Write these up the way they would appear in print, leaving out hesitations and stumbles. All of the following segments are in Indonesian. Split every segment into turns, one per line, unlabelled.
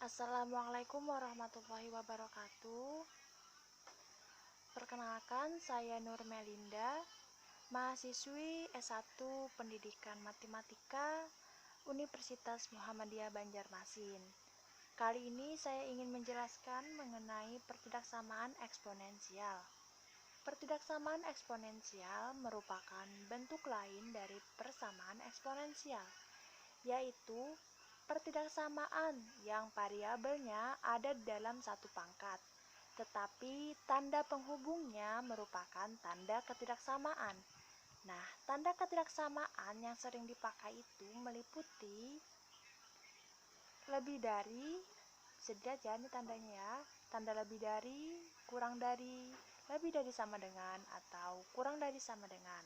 Assalamualaikum warahmatullahi wabarakatuh. Perkenalkan, saya Nur Melinda, mahasiswi S1 Pendidikan Matematika Universitas Muhammadiyah Banjarmasin. Kali ini saya ingin menjelaskan mengenai pertidaksamaan eksponensial. Pertidaksamaan eksponensial merupakan bentuk lain dari persamaan eksponensial, yaitu pertidaksamaan yang variabelnya ada dalam satu pangkat, tetapi tanda penghubungnya merupakan tanda ketidaksamaan. Nah, tanda ketidaksamaan yang sering dipakai itu meliputi lebih dari, bisa aja nih tandanya ya, tanda lebih dari, kurang dari, lebih dari sama dengan, atau kurang dari sama dengan.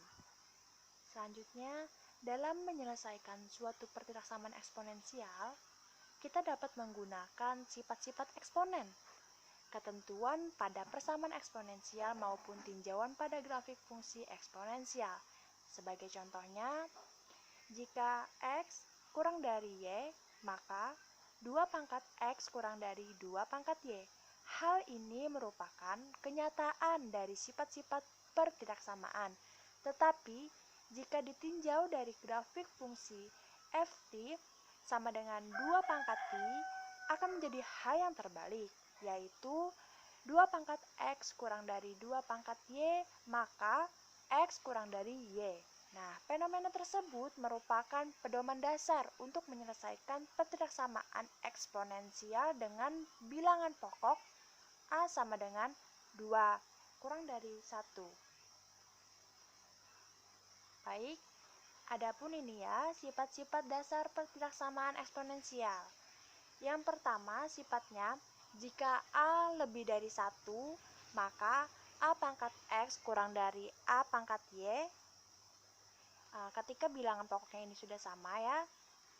Selanjutnya, dalam menyelesaikan suatu pertidaksamaan eksponensial, kita dapat menggunakan sifat-sifat eksponen, ketentuan pada persamaan eksponensial maupun tinjauan pada grafik fungsi eksponensial. Sebagai contohnya, jika X kurang dari Y, maka 2 pangkat X kurang dari 2 pangkat Y. Hal ini merupakan kenyataan dari sifat-sifat pertidaksamaan. Tetapi, jika ditinjau dari grafik fungsi ft sama dengan 2 pangkat i, akan menjadi hal yang terbalik, yaitu 2 pangkat X kurang dari 2 pangkat Y, maka X kurang dari Y. Nah, fenomena tersebut merupakan pedoman dasar untuk menyelesaikan pertidaksamaan eksponensial dengan bilangan pokok A sama dengan 2 kurang dari 1. Baik, adapun ini ya, sifat-sifat dasar pertidaksamaan eksponensial. Yang pertama, sifatnya, jika A lebih dari 1, maka A pangkat X kurang dari A pangkat Y. Ketika bilangan pokoknya ini sudah sama ya,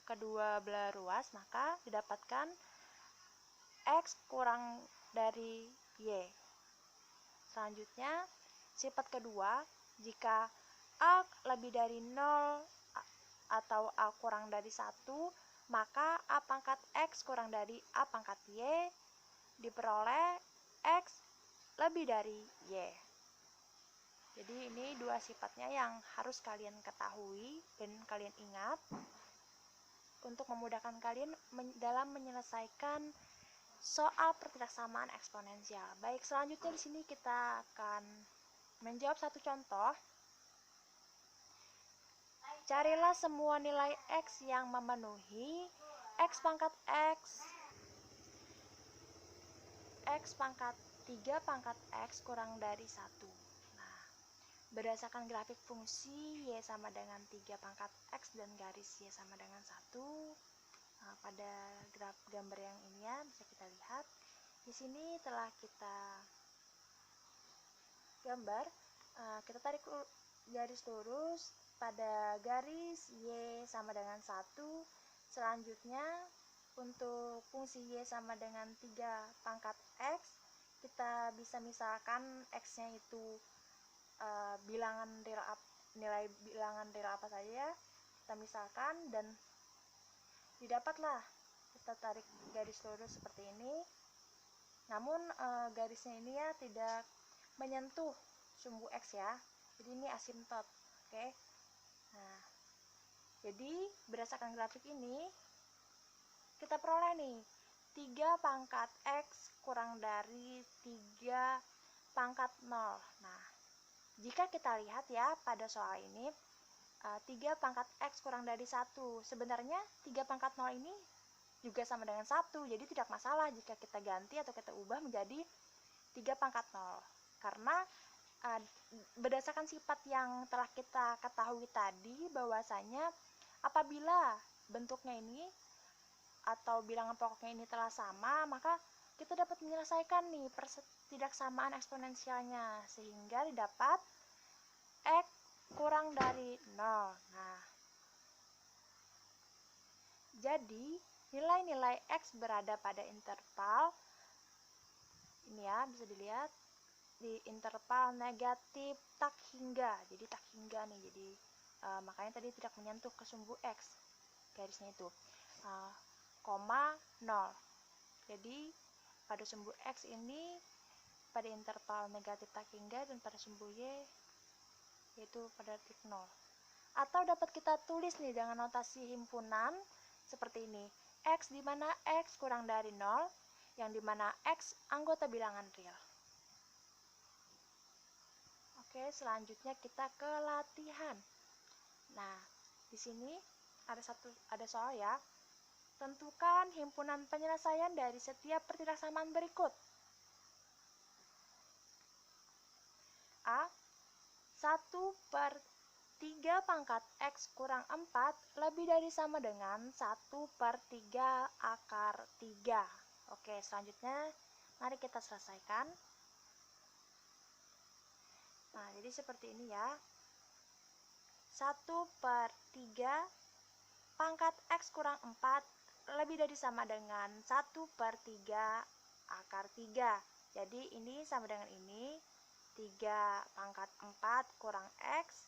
kedua belah ruas, maka didapatkan X kurang dari Y. Selanjutnya, sifat kedua, jika A lebih dari 0 atau A kurang dari 1, maka A pangkat X kurang dari A pangkat Y diperoleh X lebih dari Y. Jadi ini dua sifatnya yang harus kalian ketahui dan kalian ingat untuk memudahkan kalian dalam menyelesaikan soal pertidaksamaan eksponensial. Baik, selanjutnya di sini kita akan menjawab satu contoh. Carilah semua nilai X yang memenuhi X pangkat X, X pangkat 3 pangkat X kurang dari 1. Nah, berdasarkan grafik fungsi Y sama dengan 3 pangkat X dan garis Y sama dengan 1. Nah, pada gambar yang ini ya, bisa kita lihat. Di sini telah kita gambar, kita tarik garis lurus pada garis Y sama dengan 1. Selanjutnya, untuk fungsi Y sama dengan 3 pangkat X, kita bisa misalkan X-nya itu bilangan real nilai bilangan real apa saja, kita misalkan, dan didapatlah kita tarik garis lurus seperti ini. Namun garisnya ini ya tidak menyentuh sumbu X ya, jadi ini asimtot. Oke. Nah, jadi berdasarkan grafik ini kita peroleh nih 3 pangkat X kurang dari 3 pangkat 0. Nah, jika kita lihat ya pada soal ini, 3 pangkat X kurang dari 1, sebenarnya 3 pangkat 0 ini juga sama dengan 1, jadi tidak masalah jika kita ganti atau kita ubah menjadi 3 pangkat 0. Karena berdasarkan sifat yang telah kita ketahui tadi, bahwasanya apabila bentuknya ini atau bilangan pokoknya ini telah sama, maka kita dapat menyelesaikan nih pertidaksamaan eksponensialnya, sehingga didapat X kurang dari 0. Nah, jadi nilai-nilai X berada pada interval ini ya, bisa dilihat di interval negatif tak hingga. Jadi tak hingga nih, jadi makanya tadi tidak menyentuh ke sumbu X garisnya itu, 0. Jadi pada sumbu X ini pada interval negatif tak hingga dan pada sumbu Y yaitu pada titik 0. Atau dapat kita tulis nih dengan notasi himpunan seperti ini. X di mana X kurang dari 0, yang dimana X anggota bilangan real. Oke, selanjutnya kita ke latihan. Nah, di sini ada soal ya. Tentukan himpunan penyelesaian dari setiap pertidaksamaan berikut. A. 1/3 pangkat X kurang 4 lebih dari sama dengan 1/3 akar 3. Oke, selanjutnya mari kita selesaikan. Nah, jadi seperti ini ya. 1/3 pangkat X kurang 4 lebih dari sama dengan 1/3 akar 3. Jadi ini sama dengan ini. 3 pangkat 4 kurang X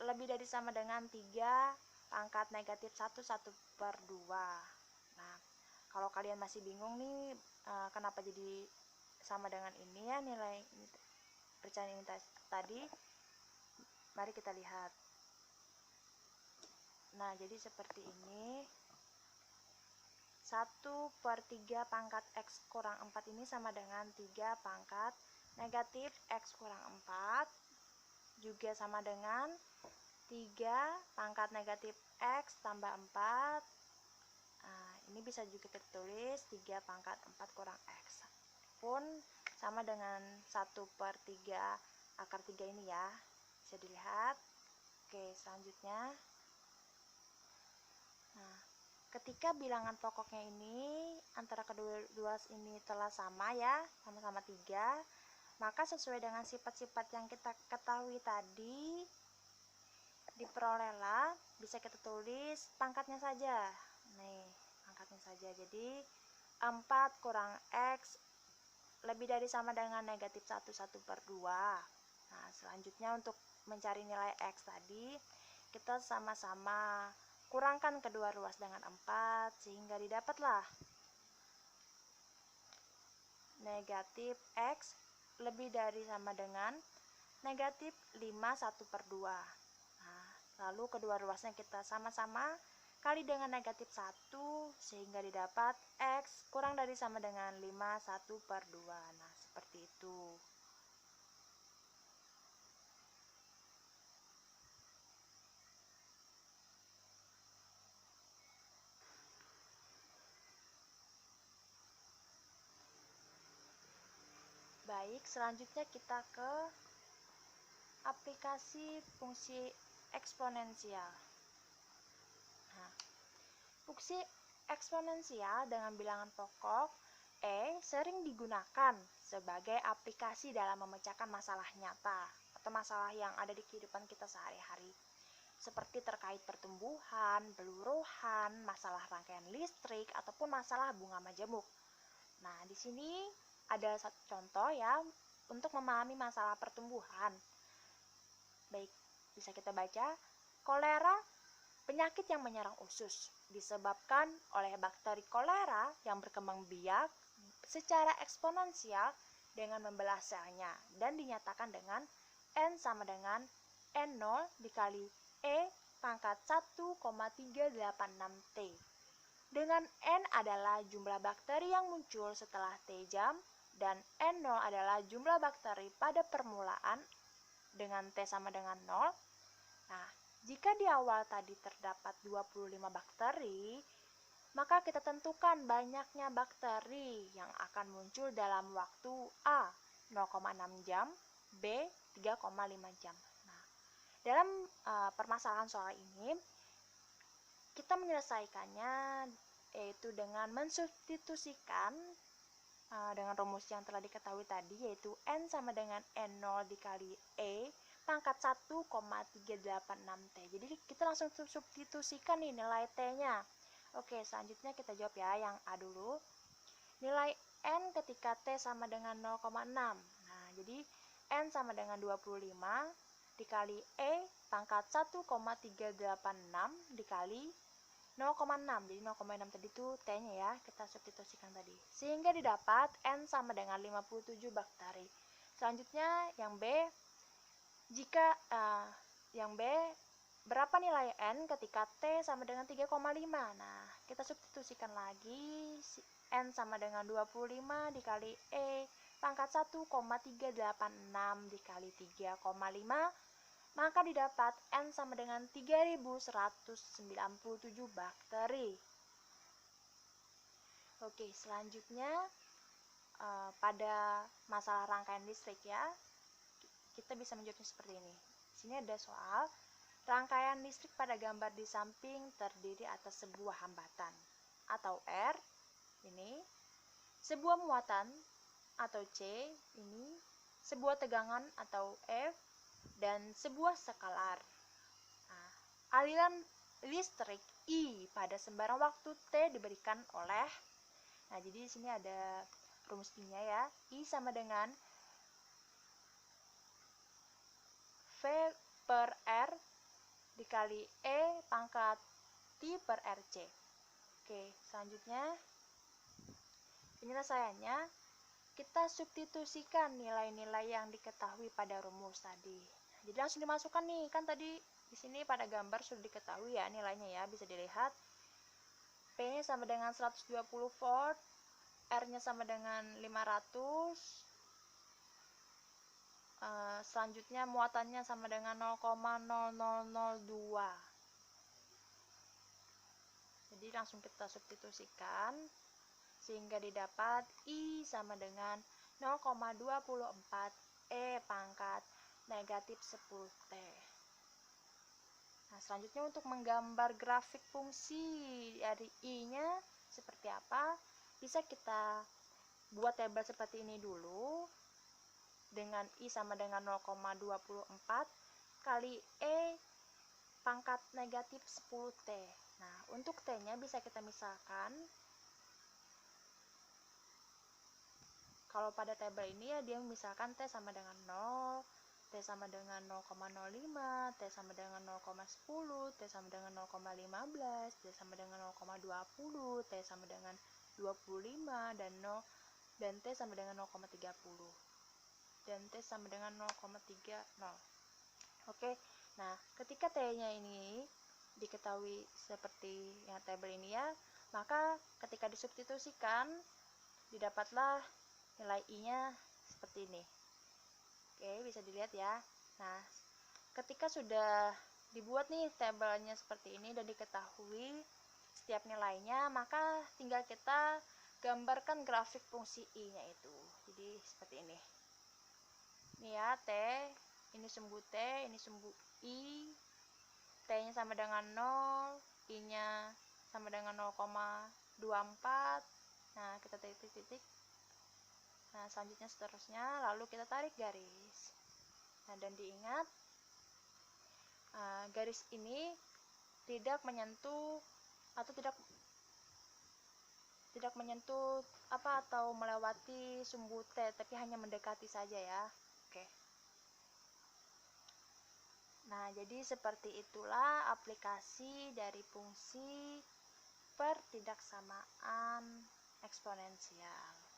lebih dari sama dengan 3 pangkat negatif 1/2. Nah, kalau kalian masih bingung nih kenapa jadi sama dengan ini ya nilai percayaan ini tadi, mari kita lihat. Nah, jadi seperti ini. 1/3 pangkat X kurang 4 ini sama dengan 3 pangkat negatif X kurang 4, juga sama dengan 3 pangkat negatif X tambah 4. Nah, ini bisa juga kita tulis 3 pangkat 4 kurang X pun sama dengan 1/3 akar 3 ini ya, bisa dilihat. Oke, selanjutnya. Nah, ketika bilangan pokoknya ini antara kedua ruas ini telah sama ya, sama-sama 3, maka sesuai dengan sifat-sifat yang kita ketahui tadi, diperolehlah, bisa kita tulis pangkatnya saja. Nih, pangkatnya saja. Jadi 4 kurang X lebih dari sama dengan negatif 1/2. Nah, selanjutnya untuk mencari nilai X tadi, kita sama-sama kurangkan kedua ruas dengan 4 sehingga didapatlah negatif X lebih dari sama dengan negatif 5 1/2. Nah, lalu kedua ruasnya kita sama-sama kali dengan negatif 1 sehingga didapat X kurang dari sama dengan 5 1/2. Nah, seperti itu. Baik, selanjutnya kita ke aplikasi fungsi eksponensial. Nah, fungsi eksponensial dengan bilangan pokok E sering digunakan sebagai aplikasi dalam memecahkan masalah nyata atau masalah yang ada di kehidupan kita sehari-hari, seperti terkait pertumbuhan, peluruhan, masalah rangkaian listrik, ataupun masalah bunga majemuk. Nah, di sini ada satu contoh ya untuk memahami masalah pertumbuhan. Baik, bisa kita baca. Kolera, penyakit yang menyerang usus, disebabkan oleh bakteri kolera yang berkembang biak secara eksponensial dengan membelah selnya dan dinyatakan dengan N sama dengan N0 dikali E pangkat 1,386 T. Dengan N adalah jumlah bakteri yang muncul setelah T jam dan N0 adalah jumlah bakteri pada permulaan dengan T sama dengan 0. Nah, jika di awal tadi terdapat 25 bakteri, maka kita tentukan banyaknya bakteri yang akan muncul dalam waktu A 0,6 jam, B 3,5 jam. Nah, dalam permasalahan soal ini, kita menyelesaikannya yaitu dengan mensubstitusikan dengan rumus yang telah diketahui tadi, yaitu N sama dengan N0 dikali E pangkat 1,386 T. Jadi kita langsung substitusikan nih nilai T-nya. Oke, selanjutnya kita jawab ya yang A dulu. Nilai N ketika T sama dengan 0,6. Nah, jadi N sama dengan 25 dikali E pangkat 1,386 dikali 0,6. Jadi 0,6 tadi itu T-nya ya, kita substitusikan tadi. Sehingga didapat N sama dengan 57 bakteri. Selanjutnya yang B, jika yang B, berapa nilai N ketika T sama dengan 3,5? Nah, kita substitusikan lagi. N sama dengan 25 dikali E pangkat 1,386 dikali 3,5. Maka didapat N sama dengan 3197 bakteri. Oke, selanjutnya pada masalah rangkaian listrik ya, kita bisa menjawabnya seperti ini. Di sini ada soal, rangkaian listrik pada gambar di samping terdiri atas sebuah hambatan atau R, ini, sebuah muatan atau C, ini, sebuah tegangan atau F, dan sebuah skalaar. Nah, aliran listrik I pada sembarang waktu T diberikan oleh, nah jadi di sini ada rumus I-nya ya, I sama dengan V per R dikali E pangkat T per RC. Oke, selanjutnya penyelesaiannya kita substitusikan nilai-nilai yang diketahui pada rumus tadi. Jadi langsung dimasukkan nih, kan tadi di sini pada gambar sudah diketahui ya nilainya ya, bisa dilihat. P-nya sama dengan 120 volt, R-nya sama dengan 500. Selanjutnya muatannya sama dengan 0,0002. Jadi langsung kita substitusikan sehingga didapat I sama dengan 0,24 E pangkat negatif 10T. Nah, selanjutnya untuk menggambar grafik fungsi dari I-nya seperti apa, bisa kita buat tabel seperti ini dulu, dengan I sama dengan 0,24 kali E pangkat negatif 10T. Nah, untuk T-nya bisa kita misalkan. Kalau pada tabel ini ya dia misalkan T sama dengan 0, T sama dengan 0,05, T sama dengan 0,10, T sama dengan 0,15, T sama dengan 0,20, T sama dengan 25, dan T sama dengan 0,30. Dan T sama dengan 0,30. Oke, nah ketika T-nya ini diketahui seperti yang tabel ini ya, maka ketika disubstitusikan didapatlah nilai I-nya seperti ini. Oke, bisa dilihat ya. Nah, ketika sudah dibuat nih tabelnya seperti ini dan diketahui setiap nilainya, maka tinggal kita gambarkan grafik fungsi I-nya itu. Jadi seperti ini. Ini ya, T, ini sumbu T, ini sumbu I, T-nya sama dengan 0, I-nya sama dengan 0,24. Nah, kita titik-titik. Nah, selanjutnya seterusnya, lalu kita tarik garis. Nah, dan diingat, garis ini tidak menyentuh atau tidak menyentuh atau melewati sumbu T, tapi hanya mendekati saja ya. Oke. Nah, jadi seperti itulah aplikasi dari fungsi pertidaksamaan eksponensial.